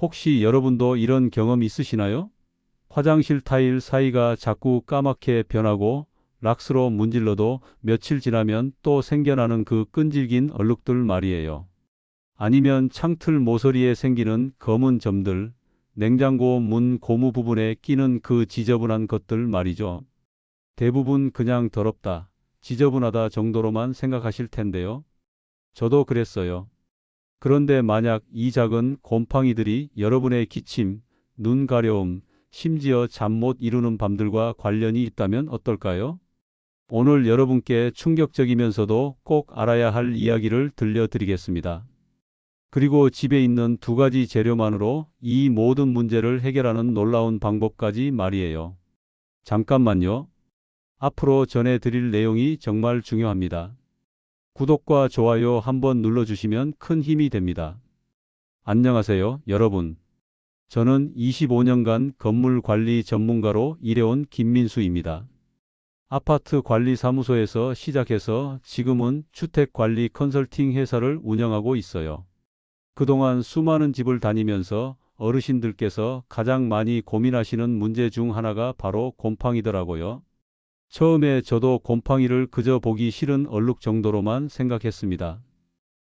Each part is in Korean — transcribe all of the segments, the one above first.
혹시 여러분도 이런 경험 있으시나요? 화장실 타일 사이가 자꾸 까맣게 변하고 락스로 문질러도 며칠 지나면 또 생겨나는 그 끈질긴 얼룩들 말이에요. 아니면 창틀 모서리에 생기는 검은 점들, 냉장고 문 고무 부분에 끼는 그 지저분한 것들 말이죠. 대부분 그냥 더럽다, 지저분하다 정도로만 생각하실 텐데요. 저도 그랬어요. 그런데 만약 이 작은 곰팡이들이 여러분의 기침, 눈 가려움, 심지어 잠 못 이루는 밤들과 관련이 있다면 어떨까요? 오늘 여러분께 충격적이면서도 꼭 알아야 할 이야기를 들려드리겠습니다. 그리고 집에 있는 두 가지 재료만으로 이 모든 문제를 해결하는 놀라운 방법까지 말이에요. 잠깐만요. 앞으로 전해드릴 내용이 정말 중요합니다. 구독과 좋아요 한번 눌러주시면 큰 힘이 됩니다. 안녕하세요, 여러분. 저는 25년간 건물 관리 전문가로 일해온 김민수입니다. 아파트 관리 사무소에서 시작해서 지금은 주택 관리 컨설팅 회사를 운영하고 있어요. 그동안 수많은 집을 다니면서 어르신들께서 가장 많이 고민하시는 문제 중 하나가 바로 곰팡이더라고요. 처음에 저도 곰팡이를 그저 보기 싫은 얼룩 정도로만 생각했습니다.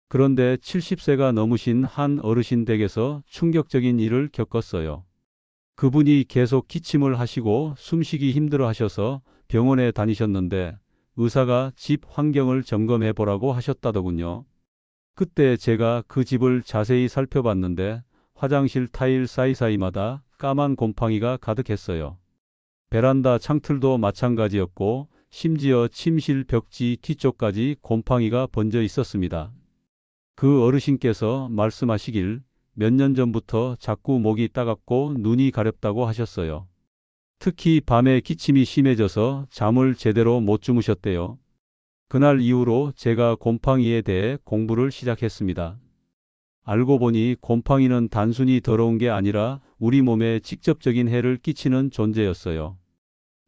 그런데 70세가 넘으신 한 어르신 댁에서 충격적인 일을 겪었어요. 그분이 계속 기침을 하시고 숨쉬기 힘들어 하셔서 병원에 다니셨는데 의사가 집 환경을 점검해 보라고 하셨다더군요. 그때 제가 그 집을 자세히 살펴봤는데 화장실 타일 사이사이마다 까만 곰팡이가 가득했어요. 베란다 창틀도 마찬가지였고 심지어 침실 벽지 뒤쪽까지 곰팡이가 번져 있었습니다. 그 어르신께서 말씀하시길 몇 년 전부터 자꾸 목이 따갑고 눈이 가렵다고 하셨어요. 특히 밤에 기침이 심해져서 잠을 제대로 못 주무셨대요. 그날 이후로 제가 곰팡이에 대해 공부를 시작했습니다. 알고 보니 곰팡이는 단순히 더러운 게 아니라 우리 몸에 직접적인 해를 끼치는 존재였어요.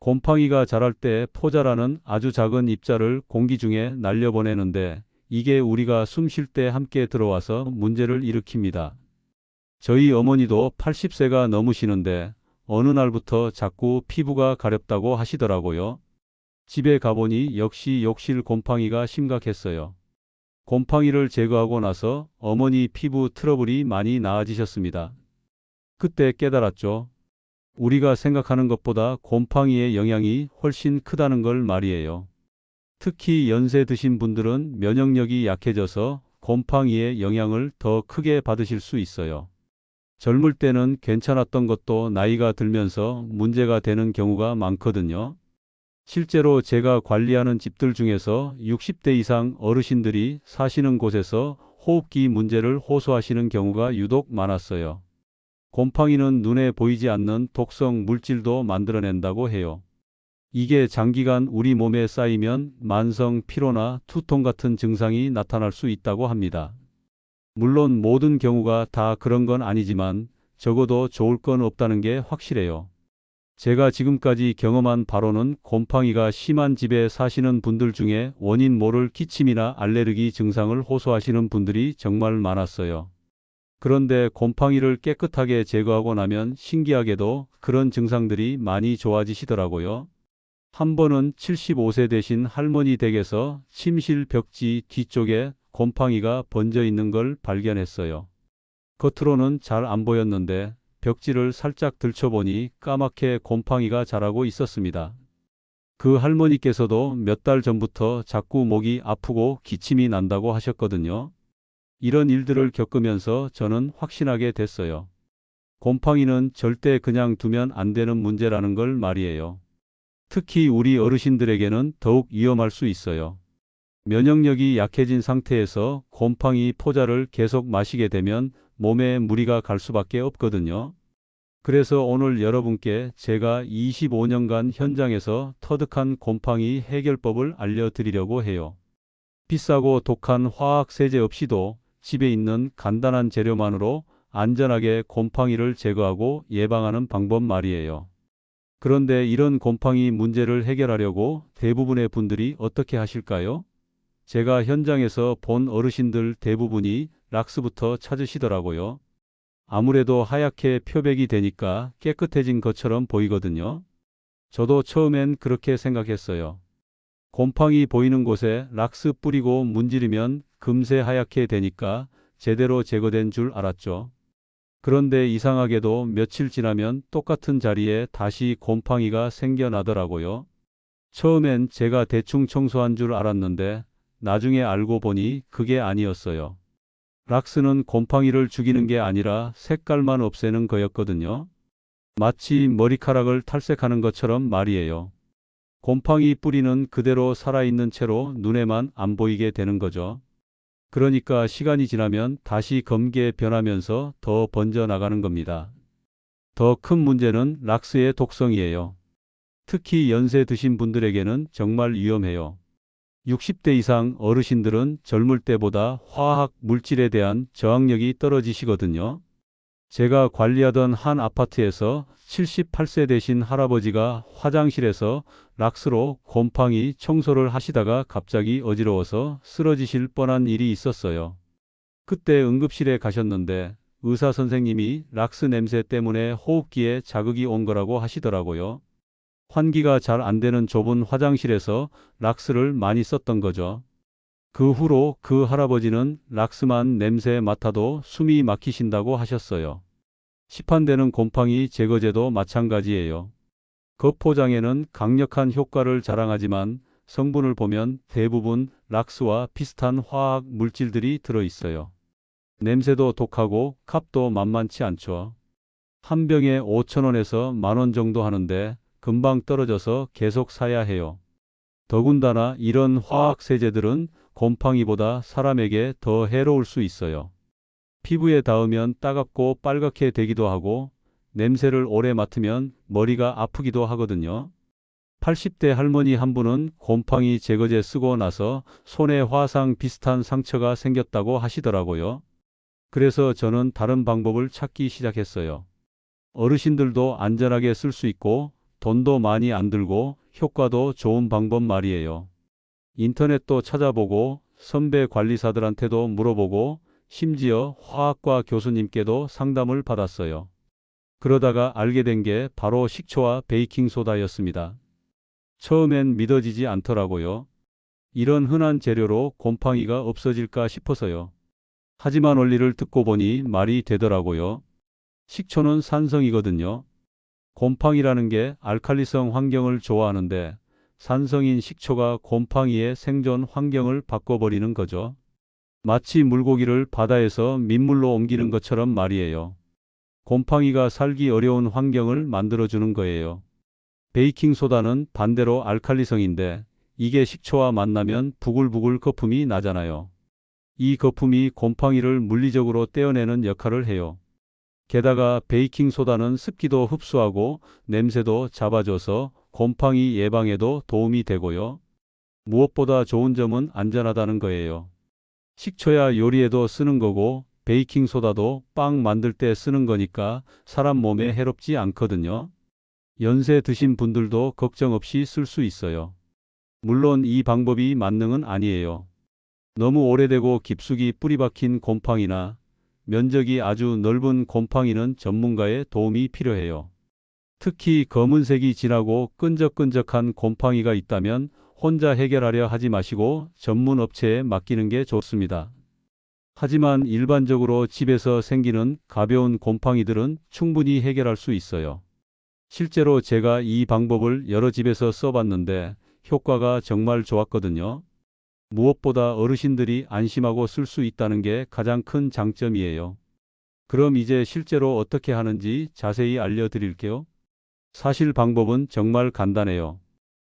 곰팡이가 자랄 때 포자라는 아주 작은 입자를 공기 중에 날려보내는데 이게 우리가 숨 쉴 때 함께 들어와서 문제를 일으킵니다. 저희 어머니도 80세가 넘으시는데 어느 날부터 자꾸 피부가 가렵다고 하시더라고요. 집에 가보니 역시 욕실 곰팡이가 심각했어요. 곰팡이를 제거하고 나서 어머니 피부 트러블이 많이 나아지셨습니다. 그때 깨달았죠. 우리가 생각하는 것보다 곰팡이의 영향이 훨씬 크다는 걸 말이에요. 특히 연세 드신 분들은 면역력이 약해져서 곰팡이의 영향을 더 크게 받으실 수 있어요. 젊을 때는 괜찮았던 것도 나이가 들면서 문제가 되는 경우가 많거든요. 실제로 제가 관리하는 집들 중에서 60대 이상 어르신들이 사시는 곳에서 호흡기 문제를 호소하시는 경우가 유독 많았어요. 곰팡이는 눈에 보이지 않는 독성 물질도 만들어낸다고 해요. 이게 장기간 우리 몸에 쌓이면 만성 피로나 두통 같은 증상이 나타날 수 있다고 합니다. 물론 모든 경우가 다 그런 건 아니지만 적어도 좋을 건 없다는 게 확실해요. 제가 지금까지 경험한 바로는 곰팡이가 심한 집에 사시는 분들 중에 원인 모를 기침이나 알레르기 증상을 호소하시는 분들이 정말 많았어요. 그런데 곰팡이를 깨끗하게 제거하고 나면 신기하게도 그런 증상들이 많이 좋아지시더라고요. 한 번은 75세 되신 할머니 댁에서 침실 벽지 뒤쪽에 곰팡이가 번져 있는 걸 발견했어요. 겉으로는 잘 안 보였는데 벽지를 살짝 들춰보니 까맣게 곰팡이가 자라고 있었습니다. 그 할머니께서도 몇 달 전부터 자꾸 목이 아프고 기침이 난다고 하셨거든요. 이런 일들을 겪으면서 저는 확신하게 됐어요. 곰팡이는 절대 그냥 두면 안 되는 문제라는 걸 말이에요. 특히 우리 어르신들에게는 더욱 위험할 수 있어요. 면역력이 약해진 상태에서 곰팡이 포자를 계속 마시게 되면 몸에 무리가 갈 수밖에 없거든요. 그래서 오늘 여러분께 제가 25년간 현장에서 터득한 곰팡이 해결법을 알려드리려고 해요. 비싸고 독한 화학 세제 없이도 집에 있는 간단한 재료만으로 안전하게 곰팡이를 제거하고 예방하는 방법 말이에요. 그런데 이런 곰팡이 문제를 해결하려고 대부분의 분들이 어떻게 하실까요? 제가 현장에서 본 어르신들 대부분이 락스부터 찾으시더라고요. 아무래도 하얗게 표백이 되니까 깨끗해진 것처럼 보이거든요. 저도 처음엔 그렇게 생각했어요. 곰팡이 보이는 곳에 락스 뿌리고 문지르면 금세 하얗게 되니까 제대로 제거된 줄 알았죠. 그런데 이상하게도 며칠 지나면 똑같은 자리에 다시 곰팡이가 생겨나더라고요. 처음엔 제가 대충 청소한 줄 알았는데 나중에 알고 보니 그게 아니었어요. 락스는 곰팡이를 죽이는 게 아니라 색깔만 없애는 거였거든요. 마치 머리카락을 탈색하는 것처럼 말이에요. 곰팡이 뿌리는 그대로 살아있는 채로 눈에만 안 보이게 되는 거죠. 그러니까 시간이 지나면 다시 검게 변하면서 더 번져나가는 겁니다. 더 큰 문제는 락스의 독성이에요. 특히 연세 드신 분들에게는 정말 위험해요. 60대 이상 어르신들은 젊을 때보다 화학 물질에 대한 저항력이 떨어지시거든요. 제가 관리하던 한 아파트에서 78세 되신 할아버지가 화장실에서 락스로 곰팡이 청소를 하시다가 갑자기 어지러워서 쓰러지실 뻔한 일이 있었어요. 그때 응급실에 가셨는데 의사 선생님이 락스 냄새 때문에 호흡기에 자극이 온 거라고 하시더라고요. 환기가 잘 안 되는 좁은 화장실에서 락스를 많이 썼던 거죠. 그 후로 그 할아버지는 락스만 냄새 맡아도 숨이 막히신다고 하셨어요. 시판되는 곰팡이 제거제도 마찬가지예요. 겉포장에는 강력한 효과를 자랑하지만 성분을 보면 대부분 락스와 비슷한 화학 물질들이 들어있어요. 냄새도 독하고 값도 만만치 않죠. 한 병에 5,000원에서 10,000원 정도 하는데 금방 떨어져서 계속 사야 해요. 더군다나 이런 화학 세제들은 곰팡이보다 사람에게 더 해로울 수 있어요. 피부에 닿으면 따갑고 빨갛게 되기도 하고 냄새를 오래 맡으면 머리가 아프기도 하거든요. 80대 할머니 한 분은 곰팡이 제거제 쓰고 나서 손에 화상 비슷한 상처가 생겼다고 하시더라고요. 그래서 저는 다른 방법을 찾기 시작했어요. 어르신들도 안전하게 쓸 수 있고 돈도 많이 안 들고 효과도 좋은 방법 말이에요. 인터넷도 찾아보고 선배 관리사들한테도 물어보고 심지어 화학과 교수님께도 상담을 받았어요. 그러다가 알게 된 게 바로 식초와 베이킹소다였습니다. 처음엔 믿어지지 않더라고요. 이런 흔한 재료로 곰팡이가 없어질까 싶어서요. 하지만 원리를 듣고 보니 말이 되더라고요. 식초는 산성이거든요. 곰팡이라는 게 알칼리성 환경을 좋아하는데 산성인 식초가 곰팡이의 생존 환경을 바꿔버리는 거죠. 마치 물고기를 바다에서 민물로 옮기는 것처럼 말이에요. 곰팡이가 살기 어려운 환경을 만들어주는 거예요. 베이킹소다는 반대로 알칼리성인데 이게 식초와 만나면 부글부글 거품이 나잖아요. 이 거품이 곰팡이를 물리적으로 떼어내는 역할을 해요. 게다가 베이킹소다는 습기도 흡수하고 냄새도 잡아줘서 곰팡이 예방에도 도움이 되고요. 무엇보다 좋은 점은 안전하다는 거예요. 식초야 요리에도 쓰는 거고 베이킹소다도 빵 만들 때 쓰는 거니까 사람 몸에 해롭지 않거든요. 연세 드신 분들도 걱정 없이 쓸 수 있어요. 물론 이 방법이 만능은 아니에요. 너무 오래되고 깊숙이 뿌리 박힌 곰팡이나 면적이 아주 넓은 곰팡이는 전문가의 도움이 필요해요. 특히 검은색이 진하고 끈적끈적한 곰팡이가 있다면 혼자 해결하려 하지 마시고 전문 업체에 맡기는 게 좋습니다. 하지만 일반적으로 집에서 생기는 가벼운 곰팡이들은 충분히 해결할 수 있어요. 실제로 제가 이 방법을 여러 집에서 써봤는데 효과가 정말 좋았거든요. 무엇보다 어르신들이 안심하고 쓸 수 있다는 게 가장 큰 장점이에요. 그럼 이제 실제로 어떻게 하는지 자세히 알려드릴게요. 사실 방법은 정말 간단해요.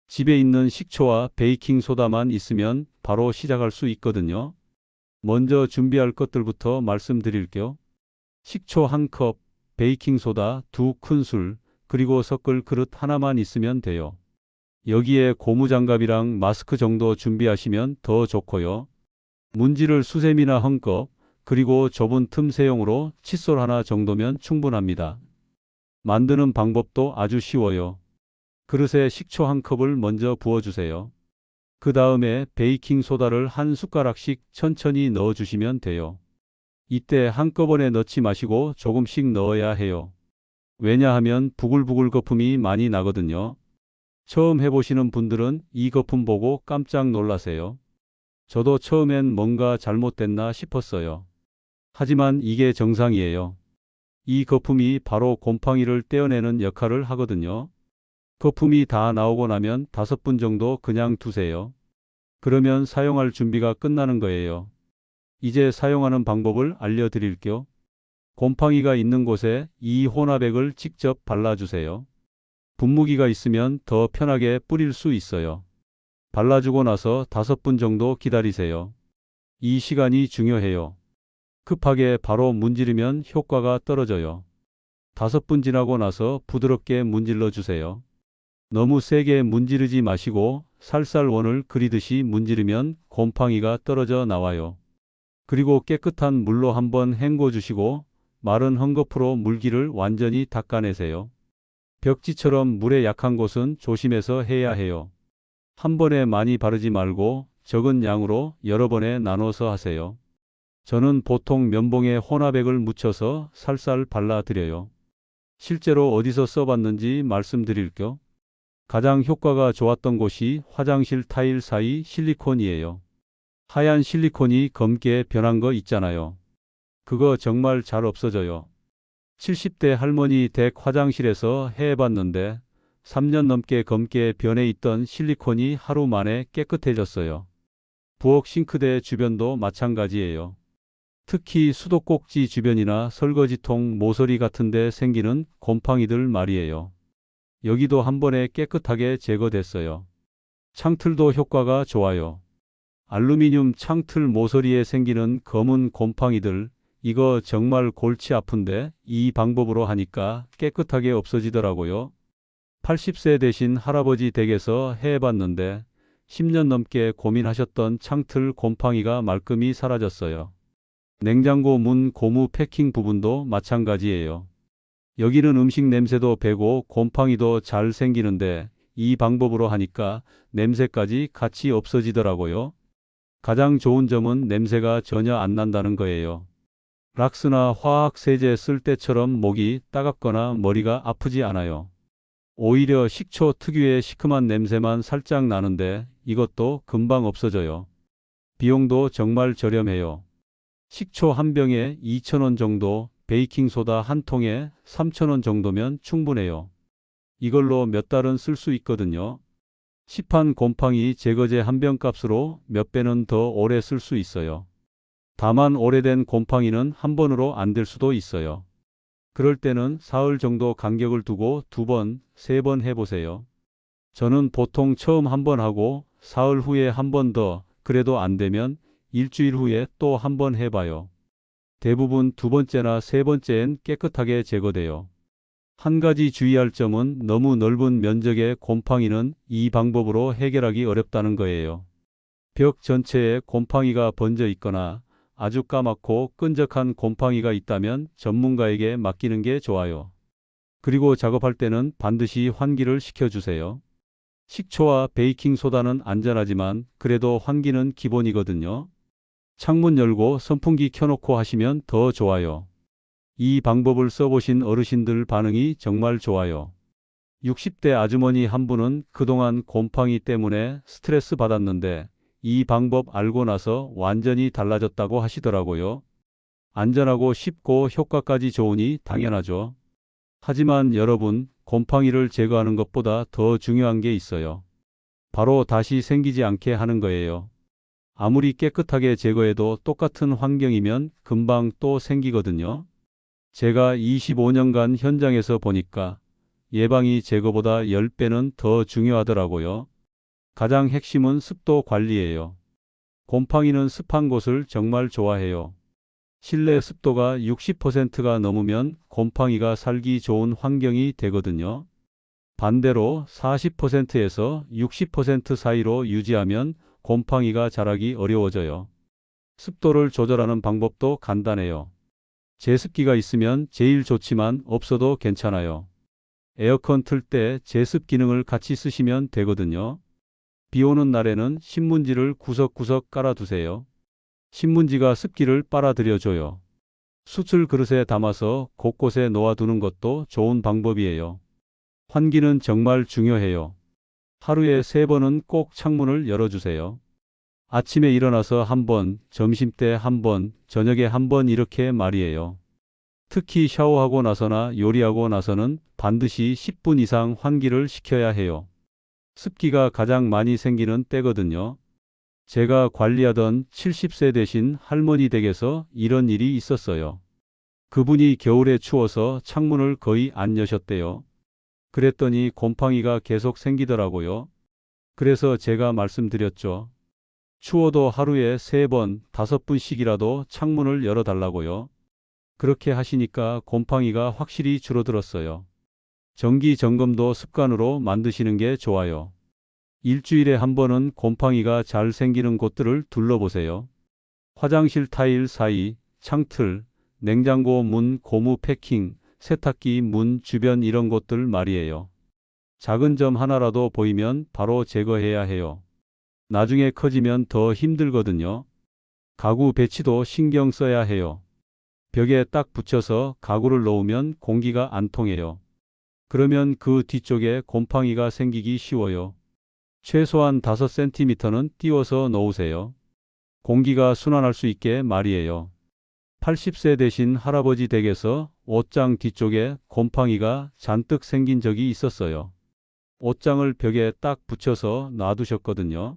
집에 있는 식초와 베이킹소다만 있으면 바로 시작할 수 있거든요. 먼저 준비할 것들부터 말씀드릴게요. 식초 1컵, 베이킹소다 2큰술, 그리고 섞을 그릇 하나만 있으면 돼요. 여기에 고무장갑이랑 마스크 정도 준비하시면 더 좋고요. 문지를 수세미나 헝겊, 그리고 좁은 틈새용으로 칫솔 하나 정도면 충분합니다. 만드는 방법도 아주 쉬워요. 그릇에 식초 1컵을 먼저 부어주세요. 그 다음에 베이킹소다를 한 숟가락씩 천천히 넣어주시면 돼요. 이때 한꺼번에 넣지 마시고 조금씩 넣어야 해요. 왜냐하면 부글부글 거품이 많이 나거든요. 처음 해보시는 분들은 이 거품 보고 깜짝 놀라세요. 저도 처음엔 뭔가 잘못됐나 싶었어요. 하지만 이게 정상이에요. 이 거품이 바로 곰팡이를 떼어내는 역할을 하거든요. 거품이 다 나오고 나면 5분 정도 그냥 두세요. 그러면 사용할 준비가 끝나는 거예요. 이제 사용하는 방법을 알려드릴게요. 곰팡이가 있는 곳에 이 혼합액을 직접 발라주세요. 분무기가 있으면 더 편하게 뿌릴 수 있어요. 발라주고 나서 5분 정도 기다리세요. 이 시간이 중요해요. 급하게 바로 문지르면 효과가 떨어져요. 5분 지나고 나서 부드럽게 문질러 주세요. 너무 세게 문지르지 마시고 살살 원을 그리듯이 문지르면 곰팡이가 떨어져 나와요. 그리고 깨끗한 물로 한번 헹궈 주시고 마른 헝겊으로 물기를 완전히 닦아내세요. 벽지처럼 물에 약한 곳은 조심해서 해야 해요. 한 번에 많이 바르지 말고 적은 양으로 여러 번에 나눠서 하세요. 저는 보통 면봉에 혼합액을 묻혀서 살살 발라드려요. 실제로 어디서 써봤는지 말씀드릴게요. 가장 효과가 좋았던 곳이 화장실 타일 사이 실리콘이에요. 하얀 실리콘이 검게 변한 거 있잖아요. 그거 정말 잘 없어져요. 70대 할머니 댁 화장실에서 해봤는데 3년 넘게 검게 변해 있던 실리콘이 하루 만에 깨끗해졌어요. 부엌 싱크대 주변도 마찬가지예요. 특히 수도꼭지 주변이나 설거지통 모서리 같은 데 생기는 곰팡이들 말이에요. 여기도 한 번에 깨끗하게 제거됐어요. 창틀도 효과가 좋아요. 알루미늄 창틀 모서리에 생기는 검은 곰팡이들, 이거 정말 골치 아픈데 이 방법으로 하니까 깨끗하게 없어지더라고요. 80세 되신 할아버지 댁에서 해봤는데 10년 넘게 고민하셨던 창틀 곰팡이가 말끔히 사라졌어요. 냉장고 문 고무 패킹 부분도 마찬가지예요. 여기는 음식 냄새도 배고 곰팡이도 잘 생기는데 이 방법으로 하니까 냄새까지 같이 없어지더라고요. 가장 좋은 점은 냄새가 전혀 안 난다는 거예요. 락스나 화학 세제 쓸 때처럼 목이 따갑거나 머리가 아프지 않아요. 오히려 식초 특유의 시큼한 냄새만 살짝 나는데 이것도 금방 없어져요. 비용도 정말 저렴해요. 식초 한 병에 2,000원 정도, 베이킹소다 한 통에 3,000원 정도면 충분해요. 이걸로 몇 달은 쓸 수 있거든요. 시판 곰팡이 제거제 한 병 값으로 몇 배는 더 오래 쓸 수 있어요. 다만 오래된 곰팡이는 한 번으로 안 될 수도 있어요. 그럴 때는 사흘 정도 간격을 두고 2번, 3번 해보세요. 저는 보통 처음 한 번 하고 사흘 후에 한 번 더, 그래도 안 되면 일주일 후에 또 한 번 해봐요. 대부분 2번째나 3번째엔 깨끗하게 제거돼요. 한 가지 주의할 점은 너무 넓은 면적의 곰팡이는 이 방법으로 해결하기 어렵다는 거예요. 벽 전체에 곰팡이가 번져 있거나 아주 까맣고 끈적한 곰팡이가 있다면 전문가에게 맡기는 게 좋아요. 그리고 작업할 때는 반드시 환기를 시켜주세요. 식초와 베이킹소다는 안전하지만 그래도 환기는 기본이거든요. 창문 열고 선풍기 켜놓고 하시면 더 좋아요. 이 방법을 써보신 어르신들 반응이 정말 좋아요. 60대 아주머니 한 분은 그동안 곰팡이 때문에 스트레스 받았는데 이 방법 알고 나서 완전히 달라졌다고 하시더라고요. 안전하고 쉽고 효과까지 좋으니 당연하죠. 하지만 여러분, 곰팡이를 제거하는 것보다 더 중요한 게 있어요. 바로 다시 생기지 않게 하는 거예요. 아무리 깨끗하게 제거해도 똑같은 환경이면 금방 또 생기거든요. 제가 25년간 현장에서 보니까 예방이 제거보다 10배는 더 중요하더라고요. 가장 핵심은 습도 관리예요. 곰팡이는 습한 곳을 정말 좋아해요. 실내 습도가 60%가 넘으면 곰팡이가 살기 좋은 환경이 되거든요. 반대로 40%에서 60% 사이로 유지하면 곰팡이가 자라기 어려워져요. 습도를 조절하는 방법도 간단해요. 제습기가 있으면 제일 좋지만 없어도 괜찮아요. 에어컨 틀 때 제습 기능을 같이 쓰시면 되거든요. 비 오는 날에는 신문지를 구석구석 깔아두세요. 신문지가 습기를 빨아들여줘요. 수출 그릇에 담아서 곳곳에 놓아두는 것도 좋은 방법이에요. 환기는 정말 중요해요. 하루에 3번은 꼭 창문을 열어주세요. 아침에 일어나서 한 번, 점심때 한 번, 저녁에 한 번 이렇게 말이에요. 특히 샤워하고 나서나 요리하고 나서는 반드시 10분 이상 환기를 시켜야 해요. 습기가 가장 많이 생기는 때거든요. 제가 관리하던 70세 되신 할머니 댁에서 이런 일이 있었어요. 그분이 겨울에 추워서 창문을 거의 안 여셨대요. 그랬더니 곰팡이가 계속 생기더라고요. 그래서 제가 말씀드렸죠. 추워도 하루에 3번, 5분씩이라도 창문을 열어달라고요. 그렇게 하시니까 곰팡이가 확실히 줄어들었어요. 정기 점검도 습관으로 만드시는 게 좋아요. 일주일에 한 번은 곰팡이가 잘 생기는 곳들을 둘러보세요. 화장실 타일 사이, 창틀, 냉장고 문, 고무 패킹, 세탁기 문 주변 이런 곳들 말이에요. 작은 점 하나라도 보이면 바로 제거해야 해요. 나중에 커지면 더 힘들거든요. 가구 배치도 신경 써야 해요. 벽에 딱 붙여서 가구를 놓으면 공기가 안 통해요. 그러면 그 뒤쪽에 곰팡이가 생기기 쉬워요. 최소한 5cm는 띄워서 놓으세요. 공기가 순환할 수 있게 말이에요. 80세 되신 할아버지 댁에서 옷장 뒤쪽에 곰팡이가 잔뜩 생긴 적이 있었어요. 옷장을 벽에 딱 붙여서 놔두셨거든요.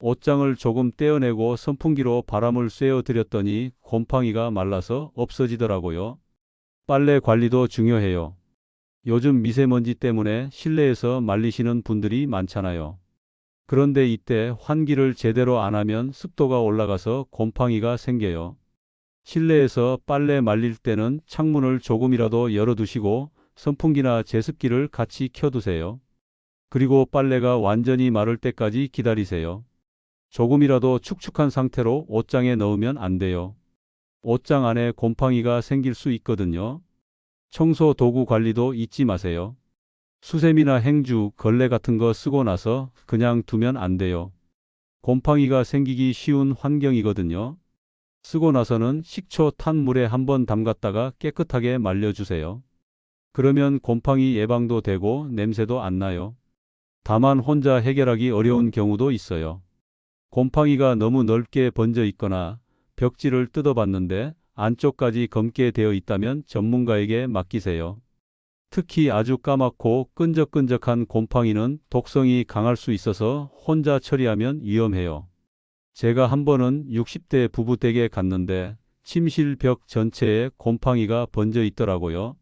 옷장을 조금 떼어내고 선풍기로 바람을 쐬어 드렸더니 곰팡이가 말라서 없어지더라고요. 빨래 관리도 중요해요. 요즘 미세먼지 때문에 실내에서 말리시는 분들이 많잖아요. 그런데 이때 환기를 제대로 안 하면 습도가 올라가서 곰팡이가 생겨요. 실내에서 빨래 말릴 때는 창문을 조금이라도 열어두시고 선풍기나 제습기를 같이 켜두세요. 그리고 빨래가 완전히 마를 때까지 기다리세요. 조금이라도 축축한 상태로 옷장에 넣으면 안 돼요. 옷장 안에 곰팡이가 생길 수 있거든요. 청소 도구 관리도 잊지 마세요. 수세미나 행주, 걸레 같은 거 쓰고 나서 그냥 두면 안 돼요. 곰팡이가 생기기 쉬운 환경이거든요. 쓰고 나서는 식초 탄 물에 한번 담갔다가 깨끗하게 말려주세요. 그러면 곰팡이 예방도 되고 냄새도 안 나요. 다만 혼자 해결하기 어려운 경우도 있어요. 곰팡이가 너무 넓게 번져 있거나 벽지를 뜯어봤는데 안쪽까지 검게 되어 있다면 전문가에게 맡기세요. 특히 아주 까맣고 끈적끈적한 곰팡이는 독성이 강할 수 있어서 혼자 처리하면 위험해요. 제가 한 번은 60대 부부 댁에 갔는데 침실 벽 전체에 곰팡이가 번져 있더라고요.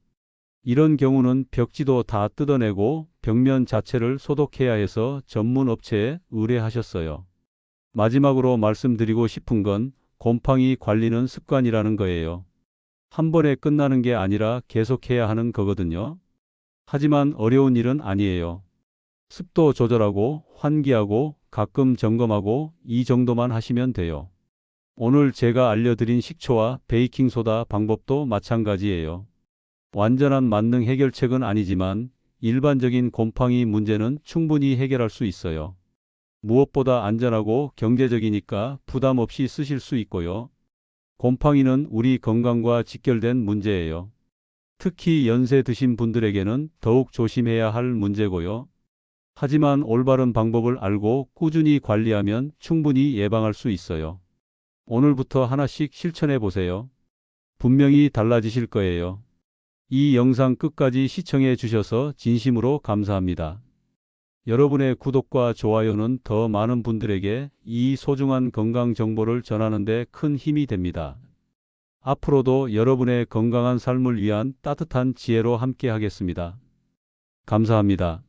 이런 경우는 벽지도 다 뜯어내고 벽면 자체를 소독해야 해서 전문 업체에 의뢰하셨어요. 마지막으로 말씀드리고 싶은 건 곰팡이 관리는 습관이라는 거예요. 한 번에 끝나는 게 아니라 계속해야 하는 거거든요. 하지만 어려운 일은 아니에요. 습도 조절하고 환기하고 가끔 점검하고 이 정도만 하시면 돼요. 오늘 제가 알려드린 식초와 베이킹소다 방법도 마찬가지예요. 완전한 만능 해결책은 아니지만 일반적인 곰팡이 문제는 충분히 해결할 수 있어요. 무엇보다 안전하고 경제적이니까 부담 없이 쓰실 수 있고요. 곰팡이는 우리 건강과 직결된 문제예요. 특히 연세 드신 분들에게는 더욱 조심해야 할 문제고요. 하지만 올바른 방법을 알고 꾸준히 관리하면 충분히 예방할 수 있어요. 오늘부터 하나씩 실천해 보세요. 분명히 달라지실 거예요. 이 영상 끝까지 시청해 주셔서 진심으로 감사합니다. 여러분의 구독과 좋아요는 더 많은 분들에게 이 소중한 건강 정보를 전하는 데 큰 힘이 됩니다. 앞으로도 여러분의 건강한 삶을 위한 따뜻한 지혜로 함께 하겠습니다. 감사합니다.